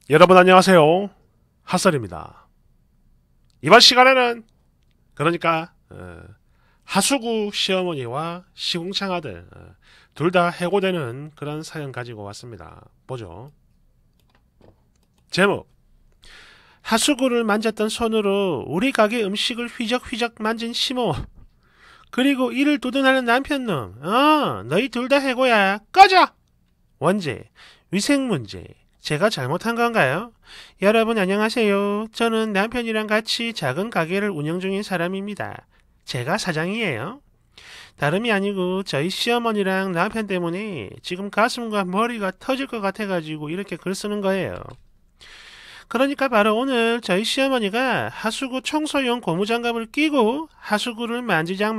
여러분 안녕하세요. 핫설입니다. 이번 시간에는 그러니까 하수구 시어머니와 시궁창 아들 둘 다 해고되는 그런 사연 가지고 왔습니다. 보죠. 제목: 하수구를 만졌던 손으로 우리 가게 음식을 휘적휘적 만진 시모, 그리고 이를 두둔하는 남편놈. 너희 둘 다 해고야. 꺼져! 원제: 위생 문제. 제가 잘못한 건가요? 여러분 안녕하세요. 저는 남편이랑 같이 작은 가게를 운영 중인 사람입니다. 제가 사장이에요. 다름이 아니고 저희 시어머니랑 남편 때문에 지금 가슴과 머리가 터질 것 같아가지고 이렇게 글 쓰는 거예요. 그러니까 바로 오늘 저희 시어머니가 하수구 청소용 고무장갑을 끼고 하수구를 만지작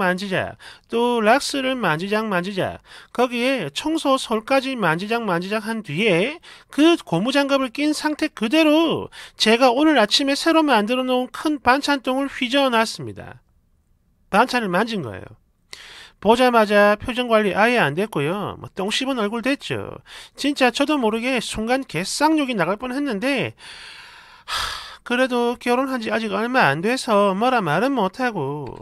또 락스를 만지작 거기에 청소 솔까지 만지작 한 뒤에 그 고무장갑을 낀 상태 그대로 제가 오늘 아침에 새로 만들어 놓은 큰 반찬통을 휘저어 놨습니다. 반찬을 만진 거예요. 보자마자 표정관리 아예 안 됐고요. 똥 씹은 얼굴 됐죠. 진짜 저도 모르게 순간 개쌍욕이 나갈 뻔했는데 그래도 결혼한 지 아직 얼마 안 돼서 뭐라 말은 못하고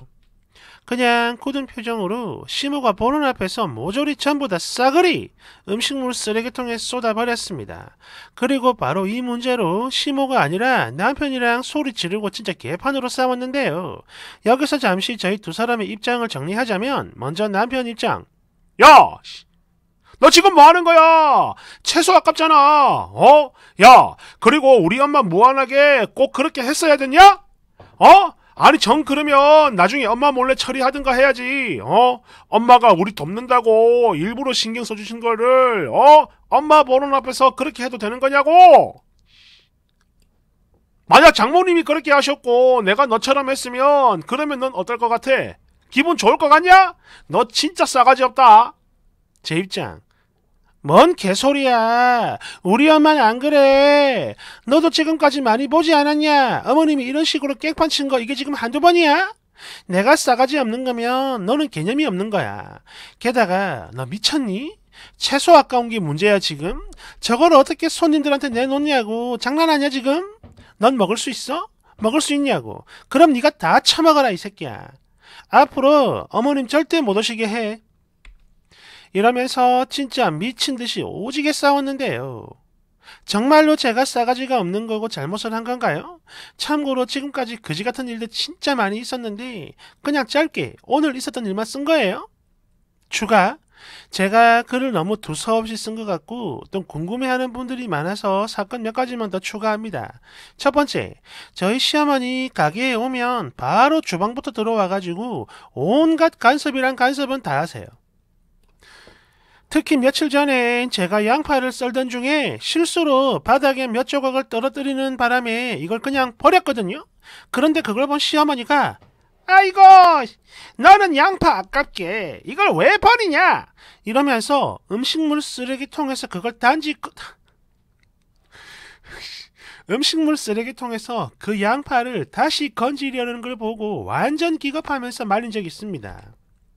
그냥 굳은 표정으로 시모가 보는 앞에서 모조리 전부 다 싸그리 음식물 쓰레기통에 쏟아버렸습니다. 그리고 바로 이 문제로 시모가 아니라 남편이랑 소리 지르고 진짜 개판으로 싸웠는데요. 여기서 잠시 저희 두 사람의 입장을 정리하자면 먼저 남편 입장. 야! 너 지금 뭐 하는 거야? 채소 아깝잖아. 야, 그리고 우리 엄마 무한하게 꼭 그렇게 했어야 됐냐? 아니 정 그러면 나중에 엄마 몰래 처리하든가 해야지. 엄마가 우리 돕는다고 일부러 신경 써주신 거를 엄마 보는 앞에서 그렇게 해도 되는 거냐고? 만약 장모님이 그렇게 하셨고 내가 너처럼 했으면 그러면 넌 어떨 것 같아? 기분 좋을 것 같냐? 너 진짜 싸가지 없다. 제 입장. 뭔 개소리야. 우리 엄마는 안 그래. 너도 지금까지 많이 보지 않았냐? 어머님이 이런 식으로 깽판 친 거 이게 지금 한두 번이야? 내가 싸가지 없는 거면 너는 개념이 없는 거야. 게다가 너 미쳤니? 채소 아까운 게 문제야 지금? 저걸 어떻게 손님들한테 내놓냐고. 장난하냐 지금? 넌 먹을 수 있어? 먹을 수 있냐고. 그럼 네가 다 처먹어라 이 새끼야. 앞으로 어머님 절대 못 오시게 해. 이러면서 진짜 미친듯이 오지게 싸웠는데요. 정말로 제가 싸가지가 없는 거고 잘못을 한 건가요? 참고로 지금까지 그지같은 일들 진짜 많이 있었는데 그냥 짧게 오늘 있었던 일만 쓴 거예요. 추가: 제가 글을 너무 두서없이 쓴 것 같고 또 궁금해하는 분들이 많아서 사건 몇 가지만 더 추가합니다. 첫 번째, 저희 시어머니 가게에 오면 바로 주방부터 들어와가지고 온갖 간섭이란 간섭은 다 하세요. 특히 며칠 전에 제가 양파를 썰던 중에 실수로 바닥에 몇 조각을 떨어뜨리는 바람에 이걸 그냥 버렸거든요. 그런데 그걸 본 시어머니가 아이고 너는 양파 아깝게 이걸 왜 버리냐 이러면서 음식물 쓰레기통에서 그걸 음식물 쓰레기통에서 그 양파를 다시 건지려는 걸 보고 완전 기겁하면서 말린 적이 있습니다.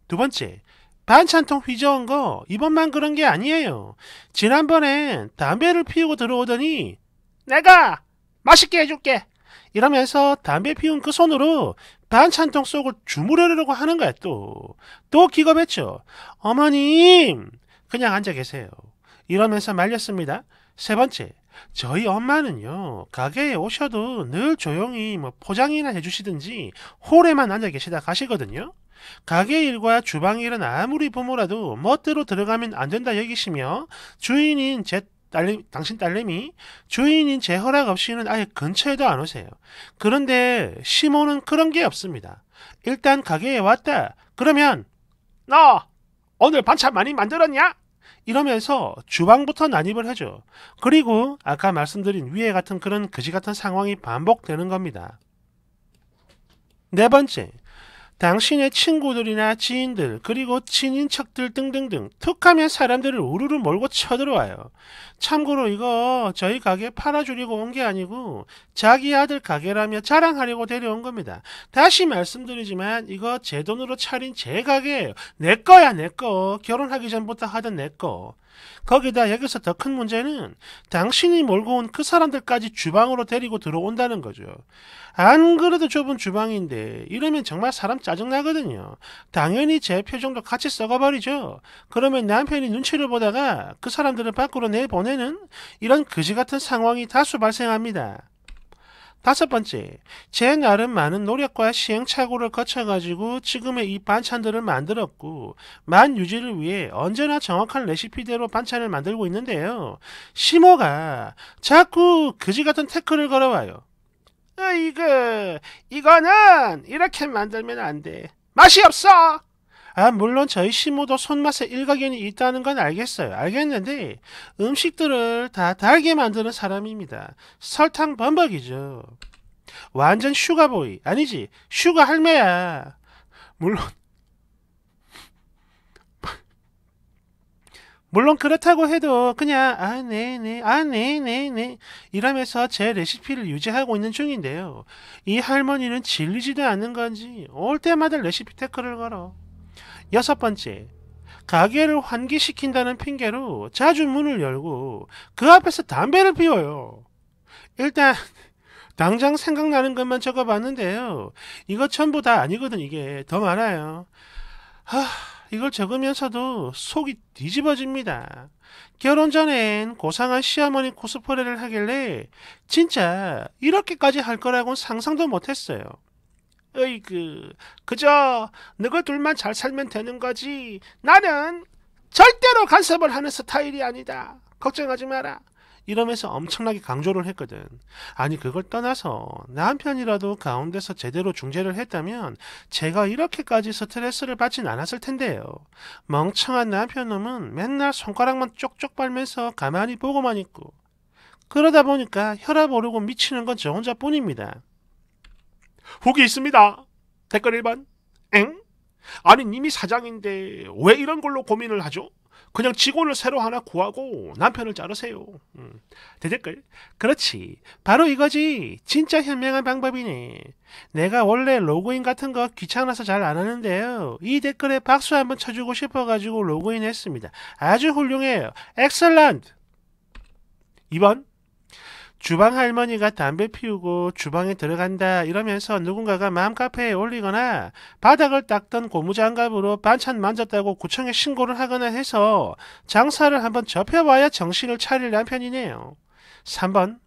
두 번째, 반찬통 휘저은 거 이번만 그런 게 아니에요. 지난번엔 담배를 피우고 들어오더니 내가 맛있게 해줄게 이러면서 담배 피운 그 손으로 반찬통 속을 주무르려고 하는 거야. 또 기겁했죠. 어머님 그냥 앉아 계세요 이러면서 말렸습니다. 세 번째, 저희 엄마는요 가게에 오셔도 늘 조용히 포장이나 해주시든지 홀에만 앉아 계시다 가시거든요. 가게 일과 주방 일은 아무리 부모라도 멋대로 들어가면 안 된다 여기시며 주인인 당신 딸내미 주인인 제 허락 없이는 아예 근처에도 안 오세요. 그런데 시모는 그런 게 없습니다. 일단 가게에 왔다 그러면 너 오늘 반찬 많이 만들었냐? 이러면서 주방부터 난입을 하죠. 그리고 아까 말씀드린 위에 같은 그런 그지 같은 상황이 반복되는 겁니다. 네 번째, 당신의 친구들이나 지인들 그리고 친인척들 등등등 툭하면 사람들을 우르르 몰고 쳐들어와요. 참고로 이거 저희 가게 팔아주려고 온 게 아니고 자기 아들 가게라며 자랑하려고 데려온 겁니다. 다시 말씀드리지만 이거 제 돈으로 차린 제 가게예요. 내 거야 내 거. 결혼하기 전부터 하던 내 거. 거기다 여기서 더 큰 문제는 당신이 몰고 온 그 사람들까지 주방으로 데리고 들어온다는 거죠. 안 그래도 좁은 주방인데 이러면 정말 사람 짜증나거든요. 당연히 제 표정도 같이 썩어버리죠. 그러면 남편이 눈치를 보다가 그 사람들을 밖으로 내보내는 이런 그지같은 상황이 다수 발생합니다. 다섯 번째, 제 나름 많은 노력과 시행착오를 거쳐가지고 지금의 이 반찬들을 만들었고 만 유지를 위해 언제나 정확한 레시피대로 반찬을 만들고 있는데요. 시모가 자꾸 그지같은 태클을 걸어와요. 이거는 이렇게 만들면 안 돼. 맛이 없어! 물론 저희 시모도 손맛에 일가견이 있다는 건 알겠어요. 알겠는데 음식들을 다 달게 만드는 사람입니다. 설탕 범벅이죠. 완전 슈가보이. 아니지, 슈가 할매야. 물론 그렇다고 해도 그냥 네네 이러면서 제 레시피를 유지하고 있는 중인데요. 이 할머니는 질리지도 않는 건지 올 때마다 레시피 태클을 걸어. 여섯 번째, 가게를 환기시킨다는 핑계로 자주 문을 열고 그 앞에서 담배를 피워요. 일단 당장 생각나는 것만 적어봤는데요. 이거 전부 다 아니거든. 이게 더 많아요. 이걸 적으면서도 속이 뒤집어집니다. 결혼 전엔 고상한 시어머니 코스프레를 하길래 진짜 이렇게까지 할 거라고는 상상도 못했어요. 그저 너희 둘만 잘 살면 되는 거지. 나는 절대로 간섭을 하는 스타일이 아니다. 걱정하지 마라. 이러면서 엄청나게 강조를 했거든. 아니 그걸 떠나서 남편이라도 가운데서 제대로 중재를 했다면 제가 이렇게까지 스트레스를 받진 않았을 텐데요. 멍청한 남편놈은 맨날 손가락만 쪽쪽 빨면서 가만히 보고만 있고 그러다 보니까 혈압 오르고 미치는 건 저 혼자뿐입니다. 후기 있습니다. 댓글 1번. 아니 님이 사장인데 왜 이런 걸로 고민을 하죠? 그냥 직원을 새로 하나 구하고 남편을 자르세요. 대댓글. 그렇지. 바로 이거지. 진짜 현명한 방법이네. 내가 원래 로그인 같은 거 귀찮아서 잘 안 하는데요. 이 댓글에 박수 한번 쳐주고 싶어가지고 로그인 했습니다. 아주 훌륭해요. 엑셀런트. 2번. 주방 할머니가 담배 피우고 주방에 들어간다 이러면서 누군가가 맘카페에 올리거나 바닥을 닦던 고무장갑으로 반찬 만졌다고 구청에 신고를 하거나 해서 장사를 한번 접해봐야 정신을 차릴 남편이네요. 3번.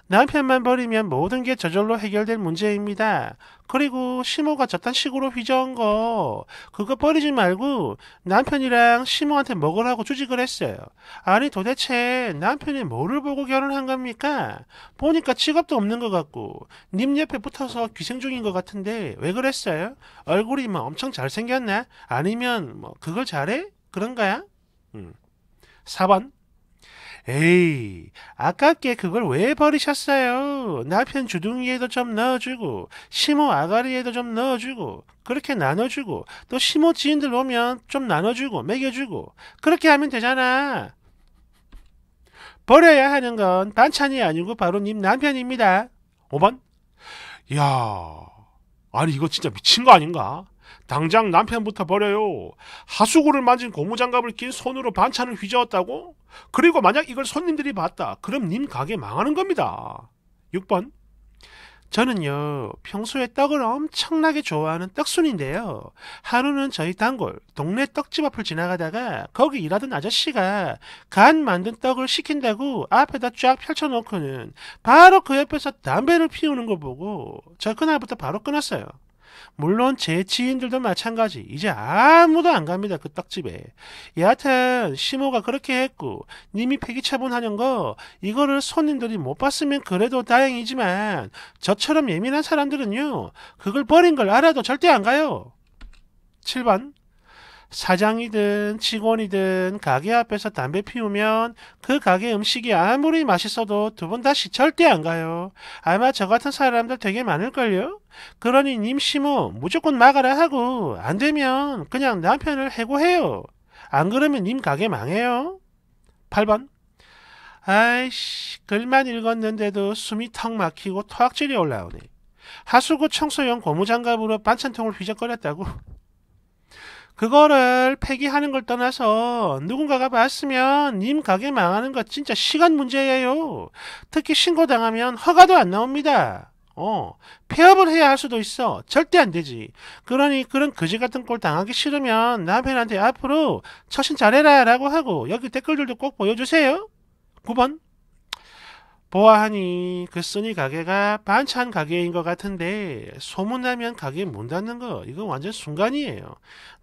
남편만 버리면 모든 게 저절로 해결될 문제입니다. 그리고 시모가 저딴 식으로 휘저은 거 그거 버리지 말고 남편이랑 시모한테 먹으라고 주직을 했어요. 아니 도대체 남편이 뭐를 보고 결혼한 겁니까? 보니까 직업도 없는 것 같고 님 옆에 붙어서 기생충인 것 같은데 왜 그랬어요? 얼굴이 뭐 엄청 잘생겼나? 아니면 뭐 그걸 잘해? 그런 거야? 4번. 에이, 아깝게 그걸 왜 버리셨어요? 남편 주둥이에도 좀 넣어주고, 시모 아가리에도 좀 넣어주고, 그렇게 나눠주고, 또 시모 지인들 오면 좀 나눠주고, 먹여주고, 그렇게 하면 되잖아. 버려야 하는 건 반찬이 아니고 바로 님 남편입니다. 5번. 이야, 아니 이거 진짜 미친 거 아닌가? 당장 남편부터 버려요. 하수구를 만진 고무장갑을 낀 손으로 반찬을 휘저었다고? 그리고 만약 이걸 손님들이 봤다. 그럼 님 가게 망하는 겁니다. 6번. 저는요 평소에 떡을 엄청나게 좋아하는 떡순인데요. 하루는 저희 단골 동네 떡집 앞을 지나가다가 거기 일하던 아저씨가 간 만든 떡을 시킨다고 앞에다 쫙 펼쳐놓고는 바로 그 옆에서 담배를 피우는 거 보고 저 그날부터 바로 끊었어요. 물론 제 지인들도 마찬가지. 이제 아무도 안 갑니다. 그 떡집에. 여하튼 시모가 그렇게 했고 님이 폐기처분하는 거 이거를 손님들이 못 봤으면 그래도 다행이지만 저처럼 예민한 사람들은요 그걸 버린 걸 알아도 절대 안 가요. 7번. 사장이든 직원이든 가게 앞에서 담배 피우면 그 가게 음식이 아무리 맛있어도 두 번 다시 절대 안 가요. 아마 저 같은 사람들 되게 많을걸요? 그러니 님 시모 무조건 막아라 하고 안 되면 그냥 남편을 해고해요. 안 그러면 님 가게 망해요. 8번. 아이씨 글만 읽었는데도 숨이 턱 막히고 토악질이 올라오네. 하수구 청소용 고무장갑으로 반찬통을 휘적거렸다고? 그거를 폐기하는 걸 떠나서 누군가가 봤으면 님 가게 망하는 거 진짜 시간 문제예요. 특히 신고당하면 허가도 안 나옵니다. 폐업을 해야 할 수도 있어. 절대 안 되지. 그러니 그런 거지 같은 꼴 당하기 싫으면 남편한테 앞으로 처신 잘해라 라고 하고 여기 댓글들도 꼭 보여주세요. 9번. 보아하니 그 써니 가게가 반찬 가게인 것 같은데 소문나면 가게 문 닫는 거 이거 완전 순간이에요.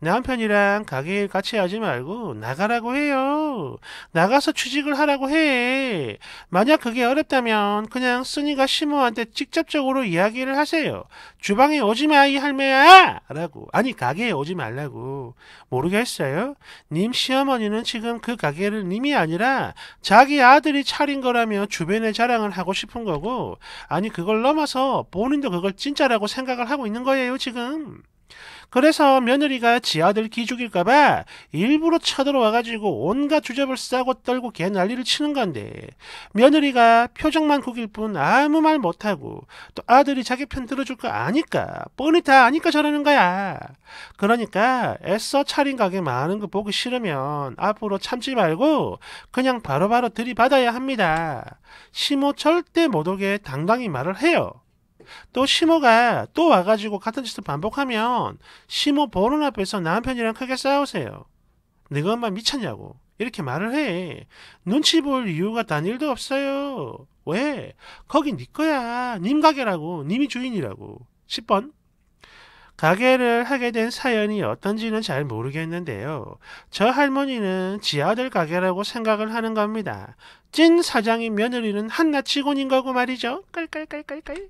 남편이랑 가게 일 같이 하지 말고 나가라고 해요. 나가서 취직을 하라고 해. 만약 그게 어렵다면 그냥 써니가 시모한테 직접적으로 이야기를 하세요. 주방에 오지 마 이 할매야 라고. 아니 가게에 오지 말라고. 모르겠어요? 님 시어머니는 지금 그 가게를 님이 아니라 자기 아들이 차린 거라며 주변에 자랑을 하고 싶은 거고, 아니 그걸 넘어서 본인도 그걸 진짜라고 생각을 하고 있는 거예요 지금. 그래서 며느리가 지 아들 기죽일까봐 일부러 쳐들어와가지고 온갖 주접을 싸고 떨고 개 난리를 치는 건데, 며느리가 표정만 구길 뿐 아무 말 못하고 또 아들이 자기 편 들어줄 거 아니까, 뻔히 다 아니까 저러는 거야. 그러니까 애써 차린 가게 많은 거 보기 싫으면 앞으로 참지 말고 그냥 바로바로 들이받아야 합니다. 시모 절대 못 오게 당당히 말을 해요. 또 시모가 또 와가지고 같은 짓을 반복하면 시모 보는 앞에서 남편이랑 크게 싸우세요. 너가 엄마 미쳤냐고 이렇게 말을 해. 눈치 볼 이유가 단 일도 없어요. 왜? 거기 네 거야. 님 가게라고. 님이 주인이라고. 10번. 가게를 하게 된 사연이 어떤지는 잘 모르겠는데요. 저 할머니는 지 아들 가게라고 생각을 하는 겁니다. 찐 사장인 며느리는 한낱 직원인 거고 말이죠. 깔깔깔깔깔.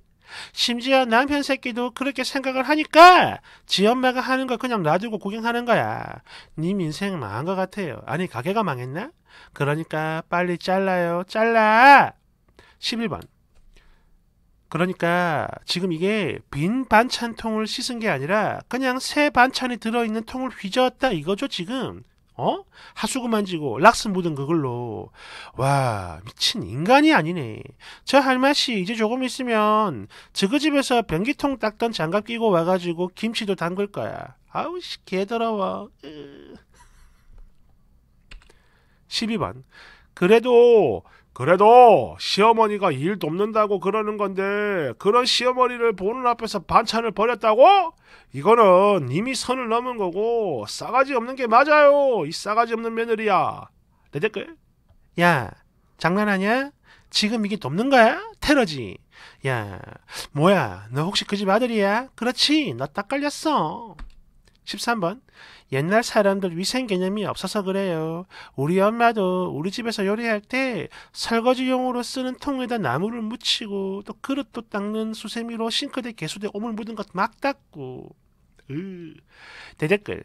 심지어 남편 새끼도 그렇게 생각을 하니까 지 엄마가 하는 거 그냥 놔두고 구경하는 거야. 님 인생 망한 것 같아요. 아니 가게가 망했나? 그러니까 빨리 잘라요. 잘라. 11번. 그러니까 지금 이게 빈 반찬통을 씻은 게 아니라 그냥 새 반찬이 들어있는 통을 휘저었다 이거죠 지금. 하수구 만지고 락스 묻은 그걸로. 와 미친 인간이 아니네. 저 할맛이 이제 조금 있으면 저그 집에서 변기통 닦던 장갑 끼고 와가지고 김치도 담글 거야. 아우 씨 개더러워. 12번. 그래도 시어머니가 일 돕는다고 그러는 건데 그런 시어머니를 보는 앞에서 반찬을 버렸다고? 이거는 이미 선을 넘은 거고 싸가지 없는 게 맞아요. 이 싸가지 없는 며느리야. 내 댓글. 야 장난하냐? 지금 이게 돕는 거야? 테러지. 야 뭐야 너 혹시 그 집 아들이야? 그렇지 너 딱 걸렸어. 13번. 옛날 사람들 위생 개념이 없어서 그래요. 우리 엄마도 우리 집에서 요리할 때 설거지용으로 쓰는 통에다 나무를 묻히고 또 그릇도 닦는 수세미로 싱크대 개수대 오물 묻은 것 막 닦고. 내 댓글.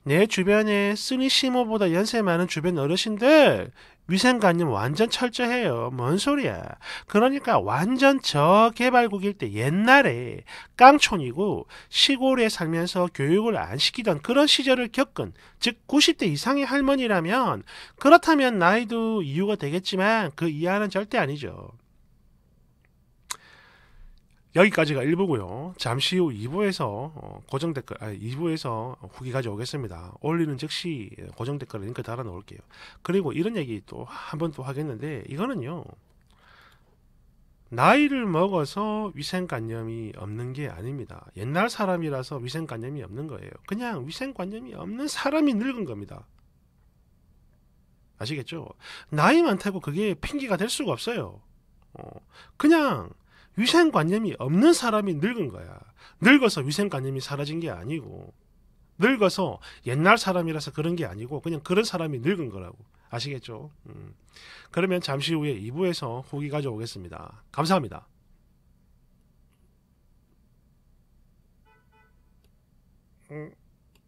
내 주변에 쓰니 시모보다 연세 많은 주변 어르신들 위생관념 완전 철저해요. 뭔 소리야. 그러니까 완전 저개발국일 때 옛날에 깡촌이고 시골에 살면서 교육을 안 시키던 그런 시절을 겪은, 즉 90대 이상의 할머니라면 그렇다면 나이도 이유가 되겠지만 그 이하는 절대 아니죠. 여기까지가 1부고요. 잠시 후 2부에서 고정 댓글, 2부에서 후기 가져오겠습니다. 올리는 즉시 고정 댓글 링크 달아 놓을게요. 그리고 이런 얘기 또 한 번 또 하겠는데, 이거는요, 나이를 먹어서 위생관념이 없는 게 아닙니다. 옛날 사람이라서 위생관념이 없는 거예요. 그냥 위생관념이 없는 사람이 늙은 겁니다. 아시겠죠? 나이 많다고 그게 핑계가 될 수가 없어요. 그냥 위생관념이 없는 사람이 늙은 거야. 늙어서 위생관념이 사라진 게 아니고, 늙어서 옛날 사람이라서 그런 게 아니고 그냥 그런 사람이 늙은 거라고. 아시겠죠? 그러면 잠시 후에 2부에서 후기 가져오겠습니다. 감사합니다.